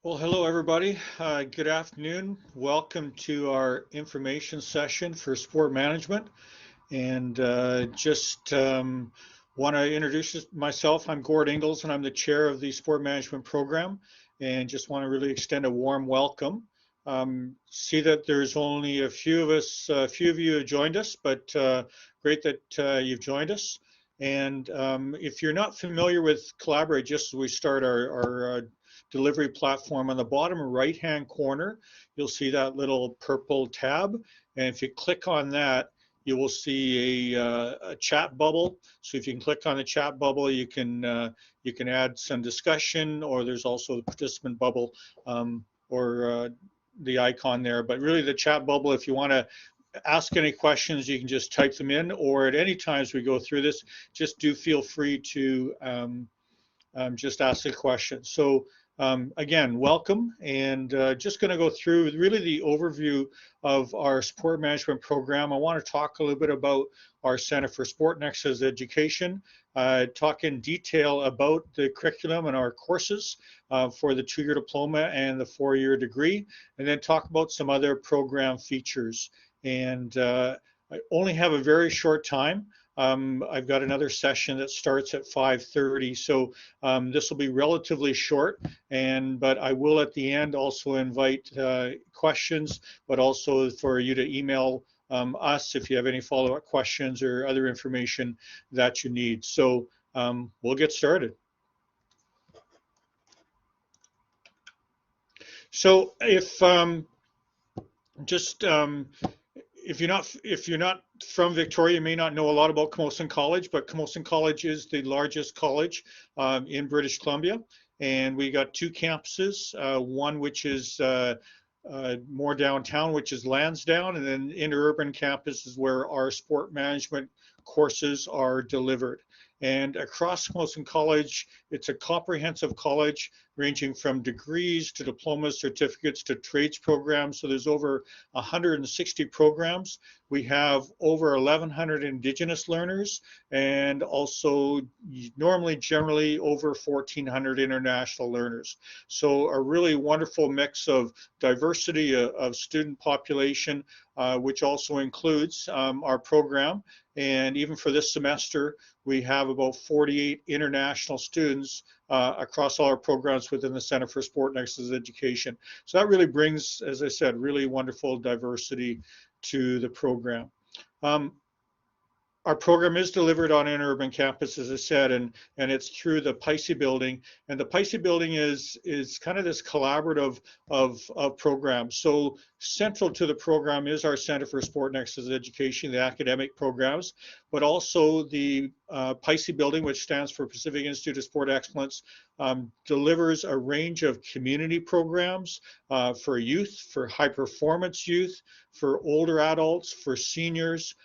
Well, hello everybody. Good afternoon. Welcome to our information session for sport management. And just want to introduce myself. I'm Gord Ingalls, and I'm the chair of the sport management program. And just want to really extend a warm welcome. See that there's only a few of us, a few of you have joined us, but great that you've joined us. And if you're not familiar with Collaborate, just as we start our delivery platform, on the bottom right-hand corner, you'll see that little purple tab. And if you click on that, you will see a chat bubble. So if you can click on the chat bubble, you can add some discussion, or there's also the participant bubble, or the icon there. But really, the chat bubble, if you want to ask any questions, you can just type them in, or at any time as we go through this, just do feel free to just ask a question. So again, welcome, and just going to go through really the overview of our sport management program. I want to talk a little bit about our Center for Sport and Exercise Education, talk in detail about the curriculum and our courses for the 2-year diploma and the 4-year degree, and then talk about some other program features. And I only have a very short time. I've got another session that starts at 5:30, so this will be relatively short, but I will at the end also invite questions, but also for you to email us if you have any follow-up questions or other information that you need. So we'll get started. So if you're not from Victoria, you may not know a lot about Camosun College, but Camosun College is the largest college in British Columbia, and we got 2 campuses. One which is more downtown, which is Lansdowne, and then interurban campus is where our sport management courses are delivered. And across Camosun College, it's a comprehensive college ranging from degrees to diplomas, certificates to trades programs. So there's over 160 programs. We have over 1,100 Indigenous learners, and also generally over 1,400 international learners. So a really wonderful mix of diversity of student population, which also includes our program. And even for this semester, we have about 48 international students across all our programs within the Center for Sport and Exercise Education. So that really brings, as I said, really wonderful diversity to the program. Our program is delivered on an urban campus, as I said, and it's through the Pisey building. And the Pisey building is kind of this collaborative of programs. So central to the program is our Center for Sport and Exercise Education, the academic programs, but also the Pisey building, which stands for Pacific Institute of Sport Excellence, delivers a range of community programs for youth, for high performance youth, for older adults, for seniors,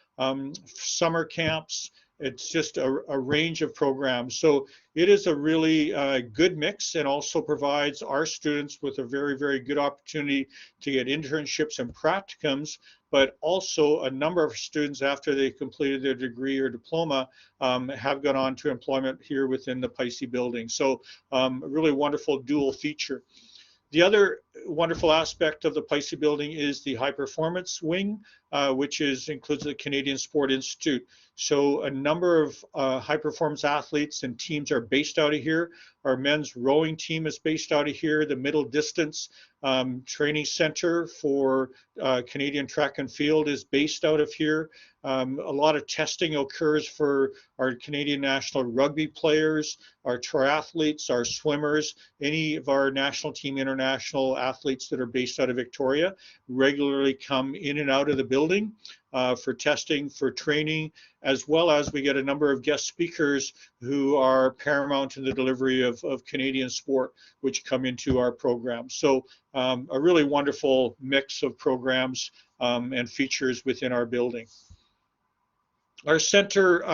summer camps. It's just a range of programs. So it is a really good mix, and also provides our students with a very, very good opportunity to get internships and practicums, but also a number of students, after they completed their degree or diploma, have gone on to employment here within the Pisey building. So a really wonderful dual feature. The other wonderful aspect of the Pisey building is the high performance wing, which includes the Canadian Sport Institute. So a number of high performance athletes and teams are based out of here. Our men's rowing team is based out of here. The middle distance training center for Canadian track and field is based out of here. A lot of testing occurs for our Canadian national rugby players, our triathletes, our swimmers, any of our national team international athletes that are based out of Victoria regularly come in and out of the building for testing, for training, as well as we get a number of guest speakers who are paramount in the delivery of Canadian sport, which come into our program. So a really wonderful mix of programs and features within our building. Our center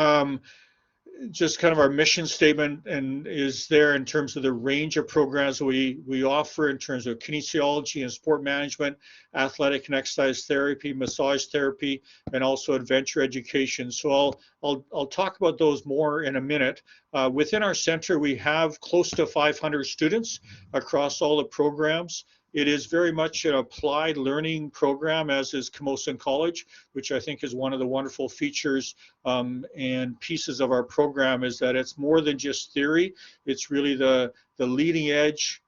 just kind of our mission statement and is there in terms of the range of programs we offer in terms of kinesiology and sport management, athletic and exercise therapy, massage therapy, and also adventure education. So I'll talk about those more in a minute. Within our center, we have close to 500 students across all the programs. It is very much an applied learning program, as is Camosun College, which I think is one of the wonderful features and pieces of our program, is that it's more than just theory. It's really the leading edge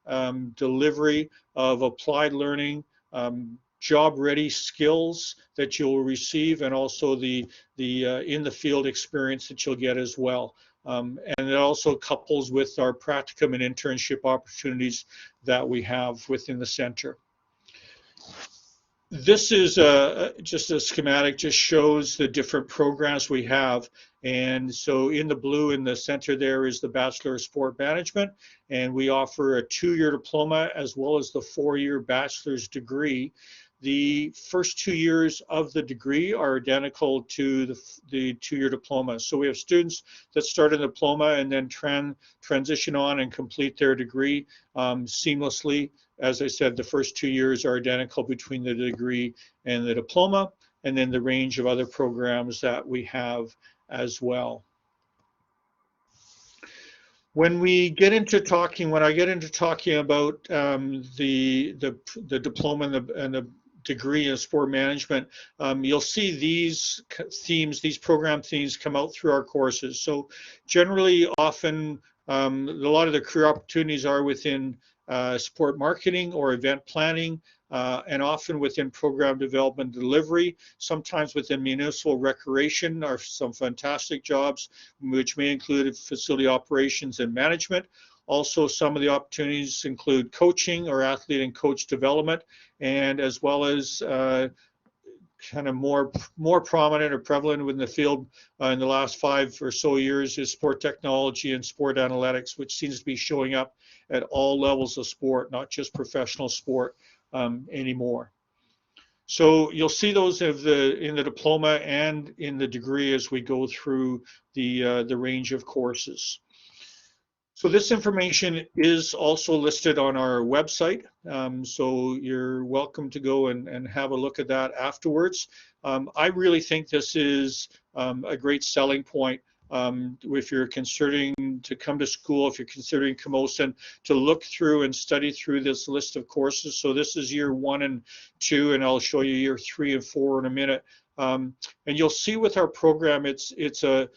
delivery of applied learning, job-ready skills that you'll receive, and also the in the field experience that you'll get as well. And it also couples with our practicum and internship opportunities that we have within the center. This is just a schematic, just shows the different programs we have. And so in the blue in the center there is the Bachelor of Sport Management, and we offer a 2-year diploma as well as the 4-year bachelor's degree. The first 2 years of the degree are identical to the 2-year diploma. So we have students that start a diploma and then transition on and complete their degree seamlessly. As I said, the first 2 years are identical between the degree and the diploma, and then the range of other programs that we have as well. When I get into talking about the diploma and the degree in sport management, you'll see these themes, these program themes come out through our courses. So generally, often, a lot of the career opportunities are within sport marketing or event planning, and often within program development delivery. Sometimes within municipal recreation are some fantastic jobs, which may include facility operations and management. Also, some of the opportunities include coaching or athlete and coach development, and as well as kind of more prominent or prevalent in the field in the last 5 or so years is sport technology and sport analytics, which seems to be showing up at all levels of sport, not just professional sport anymore. So you'll see those in the diploma and in the degree as we go through the range of courses. So this information is also listed on our website, so you're welcome to go and have a look at that afterwards. I really think this is a great selling point if you're considering to come to school, if you're considering Camosun, to look through and study through this list of courses. So this is year 1 and 2, and I'll show you year 3 and 4 in a minute. And you'll see with our program, it's a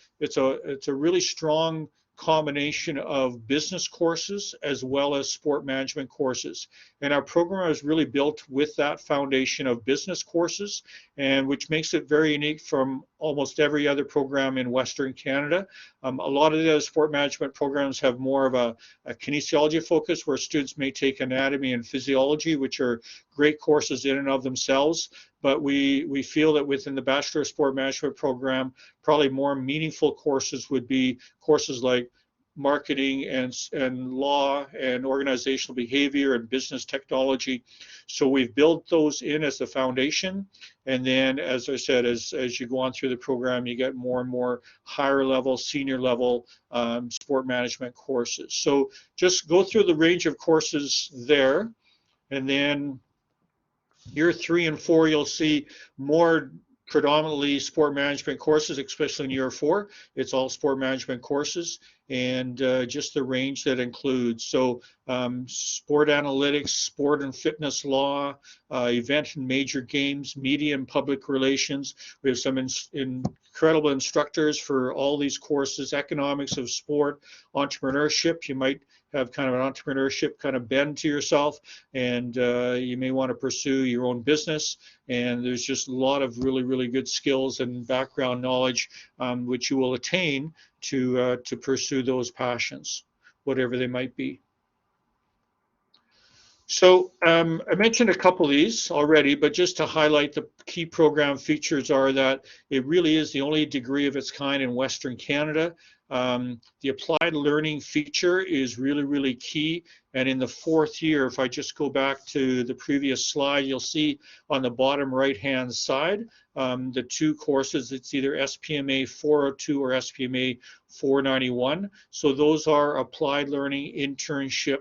really strong combination of business courses as well as sport management courses. And our program is really built with that foundation of business courses, and which makes it very unique from almost every other program in Western Canada. A lot of the other sport management programs have more of a kinesiology focus, where students may take anatomy and physiology, which are great courses in and of themselves. But we feel that within the Bachelor of Sport Management program, probably more meaningful courses would be courses like marketing and law and organizational behavior and business technology. So we've built those in as the foundation, and then, as I said, as you go on through the program, you get more and more higher level, senior level sport management courses. So just go through the range of courses there, and then year 3 and 4, you'll see more predominantly sport management courses, especially in year 4. It's all sport management courses, and just the range that includes. So sport analytics, sport and fitness law, event and major games, media and public relations. We have some incredible instructors for all these courses, economics of sport, entrepreneurship. You might have kind of an entrepreneurship kind of bend to yourself, and you may want to pursue your own business, and there's just a lot of really, really good skills and background knowledge which you will attain to pursue those passions, whatever they might be. So I mentioned a couple of these already, but just to highlight the key program features are that it really is the only degree of its kind in Western Canada. The applied learning feature is really, really key. And in the fourth year, if I just go back to the previous slide, you'll see on the bottom right-hand side, the two courses. It's either SPMA 402 or SPMA 491. So those are applied learning internship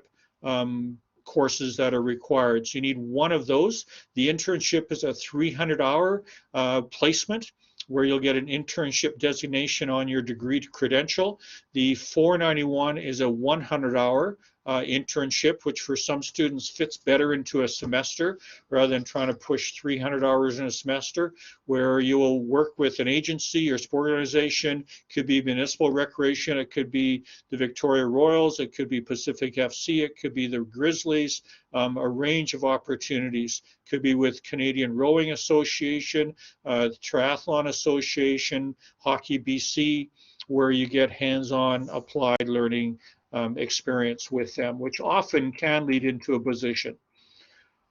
courses that are required. So you need one of those. The internship is a 300-hour placement where you'll get an internship designation on your degree credential. The 491 is a 100-hour internship, which for some students fits better into a semester rather than trying to push 300 hours in a semester, where you will work with an agency or sport organization. It could be municipal recreation, it could be the Victoria Royals, it could be Pacific FC, it could be the Grizzlies, a range of opportunities. Could be with Canadian Rowing Association, Triathlon Association, Hockey BC, where you get hands-on applied learning experience with them, which often can lead into a position.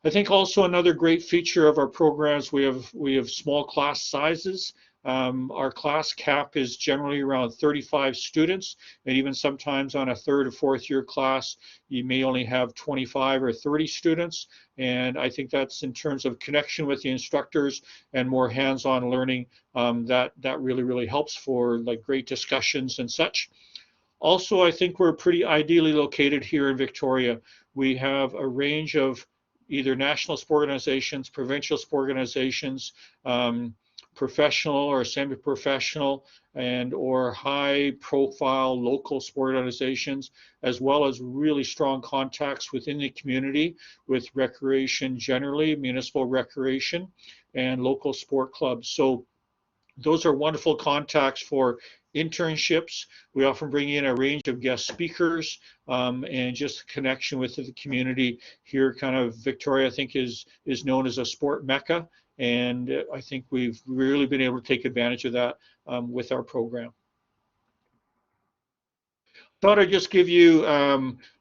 I think also another great feature of our programs, we have small class sizes. Our class cap is generally around 35 students, and even sometimes on a third or fourth year class, you may only have 25 or 30 students. And I think that's in terms of connection with the instructors and more hands-on learning, that really, really helps for like great discussions and such. Also, I think we're pretty ideally located here in Victoria. We have a range of either national sport organizations, provincial sport organizations, professional or semi-professional and or high-profile local sport organizations, as well as really strong contacts within the community with recreation generally, municipal recreation, and local sport clubs. So those are wonderful contacts for internships. We often bring in a range of guest speakers, and just connection with the community here. Kind of Victoria, I think, is known as a sport mecca, and I think we've really been able to take advantage of that with our program. Thought I'd just give you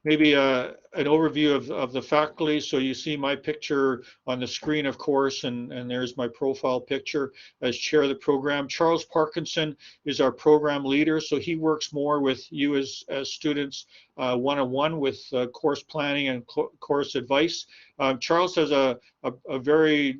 maybe an overview of the faculty. So you see my picture on the screen, of course, and there's my profile picture as chair of the program. Charles Parkinson is our program leader, so he works more with you as students one-on-one with course planning and course advice. Charles has a very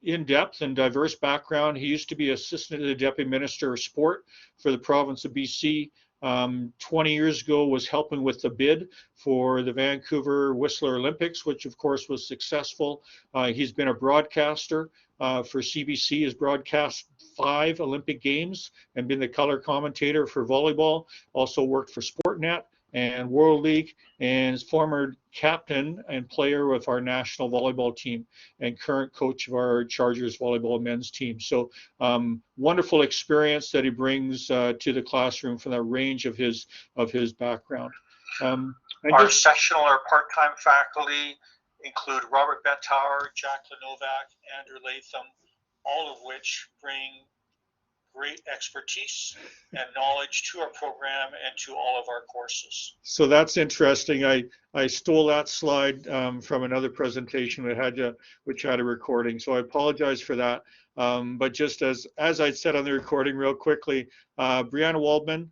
in-depth and diverse background. He used to be assistant to the Deputy Minister of Sport for the province of BC. 20 years ago was helping with the bid for the Vancouver Whistler Olympics, which of course was successful. He's been a broadcaster for CBC, has broadcast 5 Olympic Games and been the color commentator for volleyball, also worked for Sportnet and World League, and is former captain and player with our national volleyball team and current coach of our Chargers volleyball men's team. So wonderful experience that he brings to the classroom from the range of his background. Our sessional or part-time faculty include Robert Bettauer, Jacqueline Novak, Andrew Latham, all of which bring great expertise and knowledge to our program and to all of our courses. So that's interesting. I stole that slide from another presentation which had a recording. So I apologize for that. But just as I said on the recording real quickly, Brianna Waldman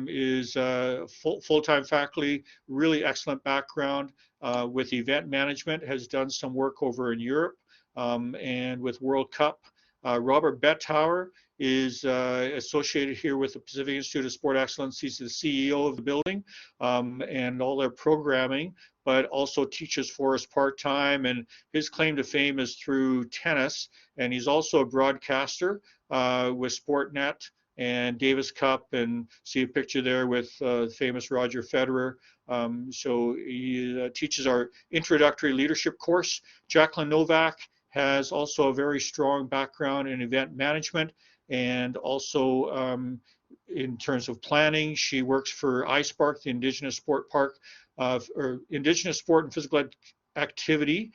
is full-time faculty, really excellent background with event management, has done some work over in Europe and with World Cup. Robert Bettauer is associated here with the Pacific Institute of Sport Excellence. He's the CEO of the building and all their programming, but also teaches for us part-time, and his claim to fame is through tennis, and he's also a broadcaster with Sportnet and Davis Cup, and see a picture there with famous Roger Federer. So he teaches our introductory leadership course. Jacqueline Novak has also a very strong background in event management, and also in terms of planning. She works for ISPARC, the Indigenous Sport Park, or Indigenous Sport and Physical Activity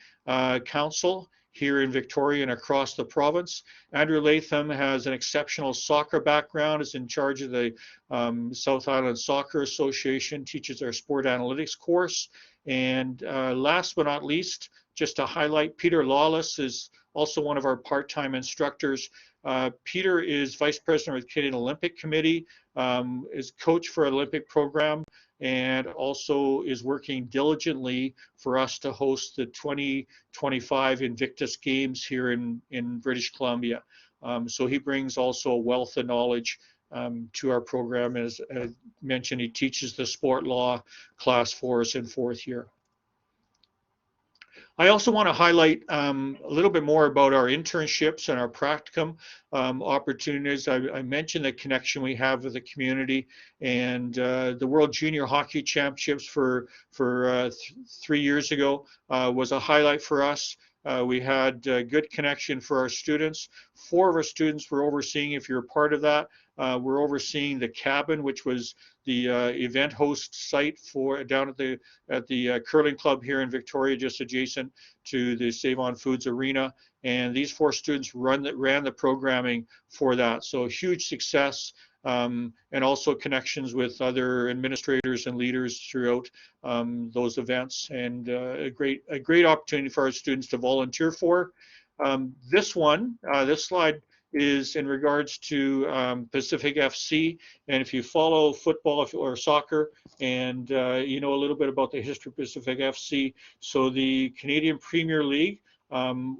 Council here in Victoria and across the province. Andrew Latham has an exceptional soccer background, is in charge of the South Island Soccer Association, teaches our sport analytics course. And last but not least, just to highlight, Peter Lawless is also one of our part-time instructors. Peter is Vice President of the Canadian Olympic Committee, is coach for an Olympic program, and also is working diligently for us to host the 2025 Invictus Games here in British Columbia. So he brings also a wealth of knowledge to our program. As mentioned, he teaches the sport law class for us in fourth year. I also want to highlight a little bit more about our internships and our practicum opportunities. I mentioned the connection we have with the community, and the World Junior Hockey Championships for 3 years ago was a highlight for us. We had good connection for our students. 4 of our students were overseeing, if you're a part of that, we're overseeing the cabin, which was the event host site for down at the curling club here in Victoria, just adjacent to the Save On Foods arena. And these 4 students ran the programming for that. So huge success, and also connections with other administrators and leaders throughout those events, and a great opportunity for our students to volunteer for. This slide is in regards to Pacific FC, and if you follow football or soccer, and you know a little bit about the history of Pacific FC, so the Canadian Premier League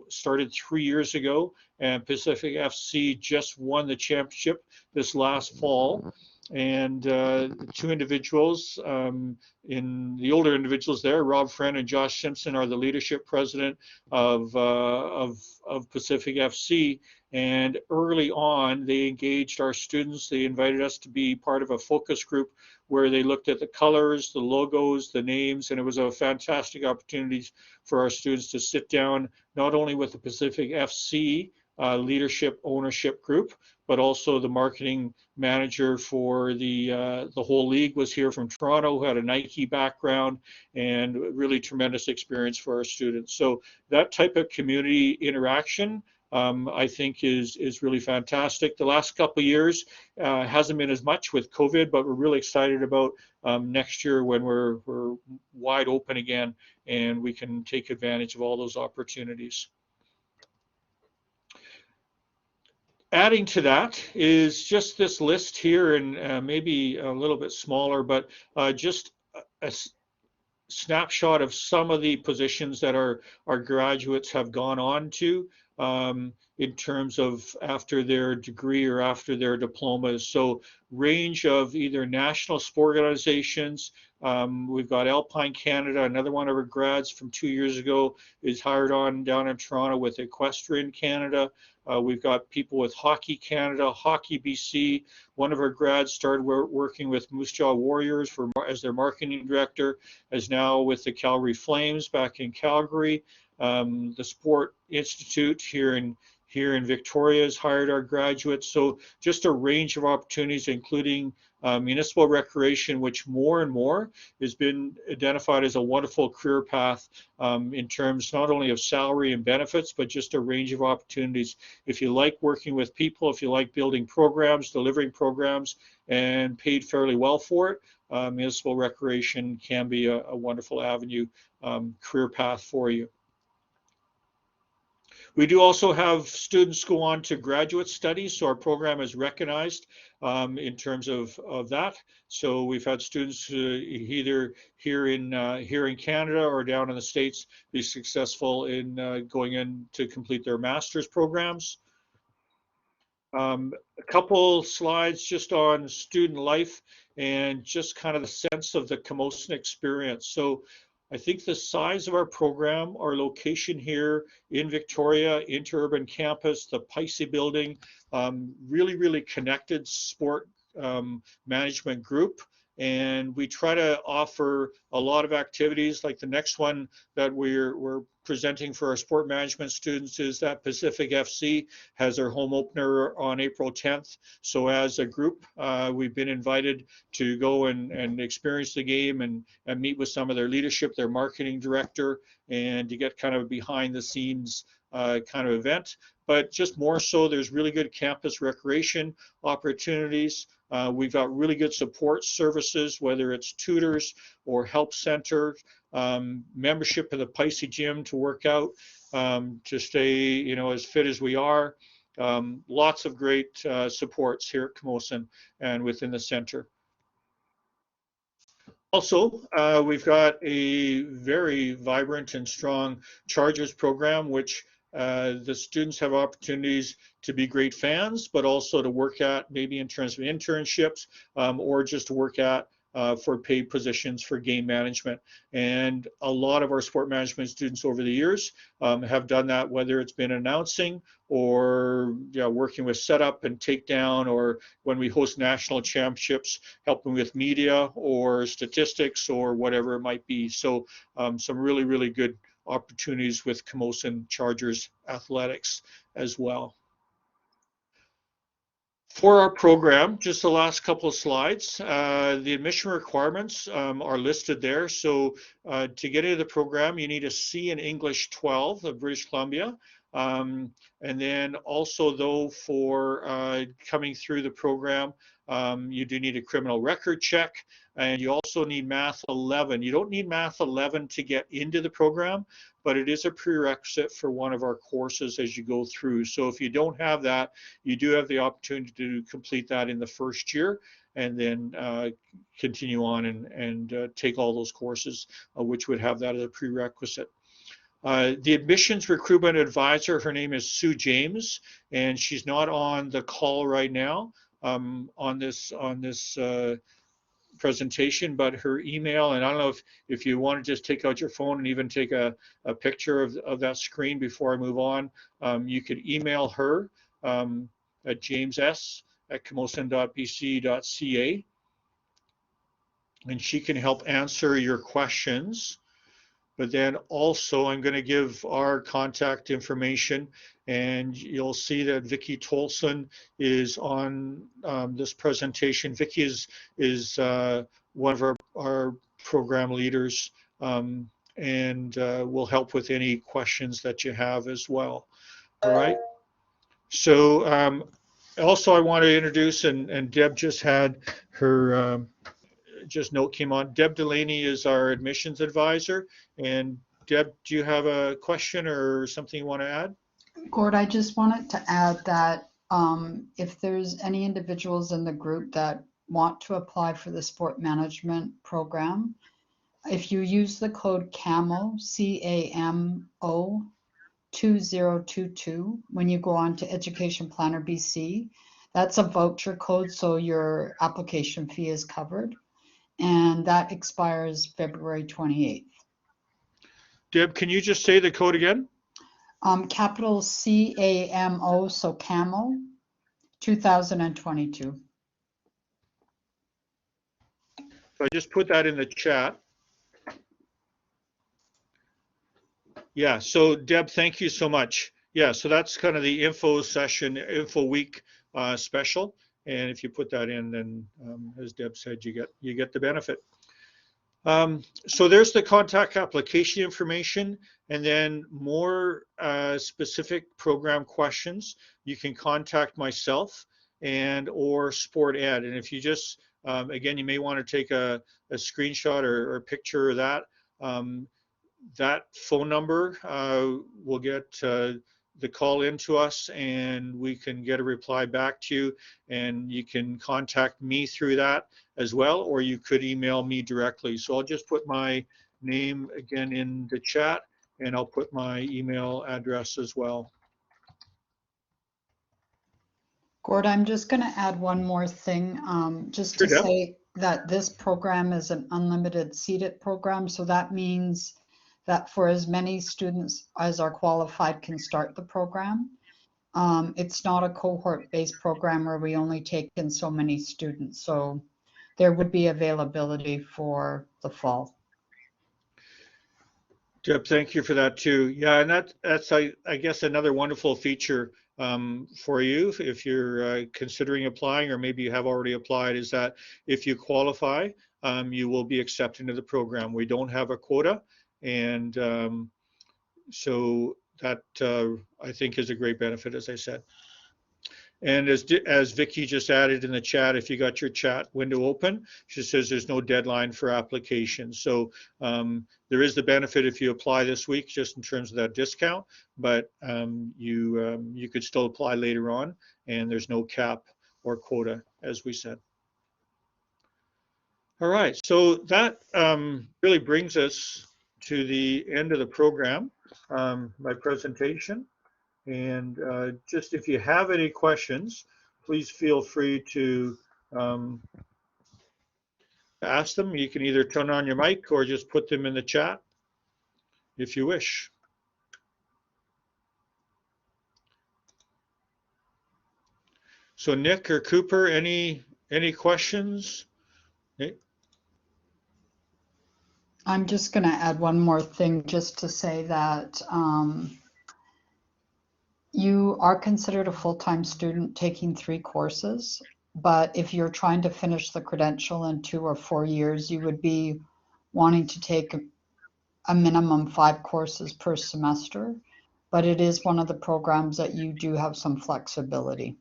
started 3 years ago, and Pacific FC just won the championship this last fall. And the 2 individuals, in the older individuals there, Rob Friend and Josh Simpson, are the leadership president of Pacific FC. And early on, they engaged our students. They invited us to be part of a focus group where they looked at the colors, the logos, the names, and it was a fantastic opportunity for our students to sit down not only with the Pacific FC leadership ownership group, but also the marketing manager for the whole league was here from Toronto, who had a Nike background, and really tremendous experience for our students. So that type of community interaction, I think is really fantastic. The last couple of years hasn't been as much with COVID, but we're really excited about next year when we're wide open again and we can take advantage of all those opportunities. Adding to that is just this list here, and maybe a little bit smaller, but just a snapshot of some of the positions that our graduates have gone on to in terms of after their degree or after their diplomas. So range of either national sport organizations. We've got Alpine Canada, another one of our grads from 2 years ago is hired on down in Toronto with Equestrian Canada. We've got people with Hockey Canada, Hockey BC. One of our grads started working with Moose Jaw Warriors as their marketing director, is now with the Calgary Flames back in Calgary. The Sport Institute here in Victoria has hired our graduates. So just a range of opportunities, including municipal recreation, which more and more has been identified as a wonderful career path in terms not only of salary and benefits, but just a range of opportunities. If you like working with people, if you like building programs, delivering programs, and paid fairly well for it, municipal recreation can be a wonderful avenue, career path for you. We do also have students go on to graduate studies, so our program is recognized in terms of that. So we've had students either here in Canada or down in the States be successful in going in to complete their master's programs. A couple slides just on student life and just kind of the sense of the Camosun experience. So I think the size of our program, our location here in Victoria, interurban campus, the Pisey building, really connected sport management group. And we try to offer a lot of activities. Like the next one that we're presenting for our sport management students is that Pacific FC has their home opener on April 10th. So as a group, we've been invited to go and experience the game and meet with some of their leadership, their marketing director, and to get kind of a behind the scenes kind of event. But just more so, there's really good campus recreation opportunities. We've got really good support services, whether it's tutors or help center, membership in the Pisces gym to work out, to stay, as fit as we are. Lots of great supports here at Camosun and within the center. Also, we've got a very vibrant and strong Chargers program, which the students have opportunities to be great fans, but also to work at maybe in terms of internships, or just to work at for paid positions for game management. And a lot of our sport management students over the years have done that, whether it's been announcing or working with setup and takedown, or when we host national championships, helping with media or statistics or whatever it might be. So some really, really good opportunities with Camosun Chargers athletics as well. For our program, just the last couple of slides, the admission requirements are listed there. So to get into the program, you need a C in English 12 of British Columbia. And then also, though, for coming through the program, you do need a criminal record check, and you also need Math 11. You don't need Math 11 to get into the program, but it is a prerequisite for one of our courses as you go through. So if you don't have that, you do have the opportunity to complete that in the first year, and then continue on and take all those courses, which would have that as a prerequisite. The admissions recruitment advisor, her name is Sue James, and she's not on the call right now on this presentation, but her email, and I don't know if you want to just take out your phone and even take a picture of that screen before I move on, you could email her at james.s@camosun.bc.ca, and she can help answer your questions. But then also I'm going to give our contact information, and you'll see that Vicki Tolson is on this presentation. Vicki is one of our program leaders, and will help with any questions that you have as well. All right. So also I want to introduce, and Deb just had her note came on. Deb Delaney is our admissions advisor. And Deb, do you have a question or something you want to add? Gord, I just wanted to add that if there's any individuals in the group that want to apply for the sport management program, if you use the code CAMO, C-A-M-O 2022, when you go on to Education Planner BC, that's a voucher code, so your application fee is covered. And that expires February 28th. Deb, can you just say the code again? Capital C-A-M-O, so CAMO, 2022. So I just put that in the chat. Yeah, so Deb, thank you so much. Yeah, so that's kind of the info week special. And if you put that in, then as Deb said, you get the benefit. So there's the contact application information, and then more specific program questions, you can contact myself and or Sport Ed. And if you just, again, you may want to take a screenshot or a picture of that. That phone number will get the call into us, and we can get a reply back to you, and you can contact me through that as well, or you could email me directly. So I'll just put my name again in the chat, and I'll put my email address as well. Gord, I'm just going to add one more thing, just to say that this program is an unlimited seated program. So that means that for as many students as are qualified can start the program. It's not a cohort-based program where we only take in so many students. So there would be availability for the fall. Deb, thank you for that too. Yeah, and that's I guess another wonderful feature for you if you're considering applying, or maybe you have already applied, is that if you qualify, you will be accepted into the program. We don't have a quota, and so that I think is a great benefit, as I said. And as Vicky just added in the chat, if you got your chat window open, she says there's no deadline for applications. So there is the benefit if you apply this week, just in terms of that discount, but you could still apply later on, and there's no cap or quota, as we said. All right, so that really brings us to the end of the program, my presentation. And just if you have any questions, please feel free to ask them. You can either turn on your mic or just put them in the chat if you wish. So Nick or Cooper, any questions? Nick? I'm just going to add one more thing just to say that you are considered a full-time student taking 3 courses, but if you're trying to finish the credential in 2 or 4 years, you would be wanting to take a minimum 5 courses per semester, but it is one of the programs that you do have some flexibility.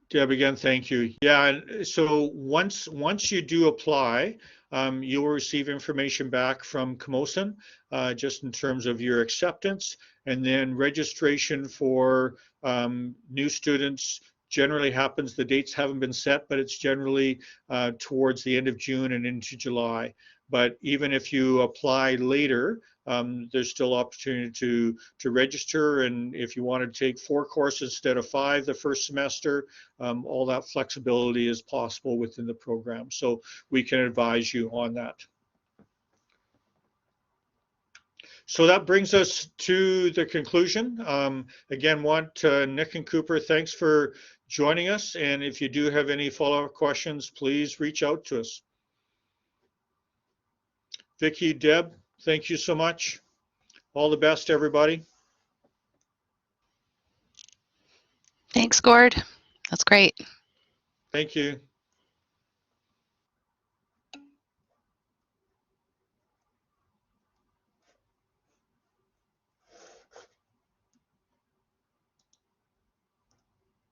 Deb, again, thank you. Yeah, so once you do apply, you will receive information back from Camosun, just in terms of your acceptance, and then registration for new students generally happens. The dates haven't been set, but it's generally towards the end of June and into July. But even if you apply later, there's still opportunity to register, and if you want to take 4 courses instead of 5 the first semester, all that flexibility is possible within the program. So we can advise you on that. So that brings us to the conclusion. Again, Nick and Cooper, thanks for joining us. And if you do have any follow-up questions, please reach out to us. Vicky, Deb, thank you so much. All the best, everybody. Thanks, Gord. That's great. Thank you.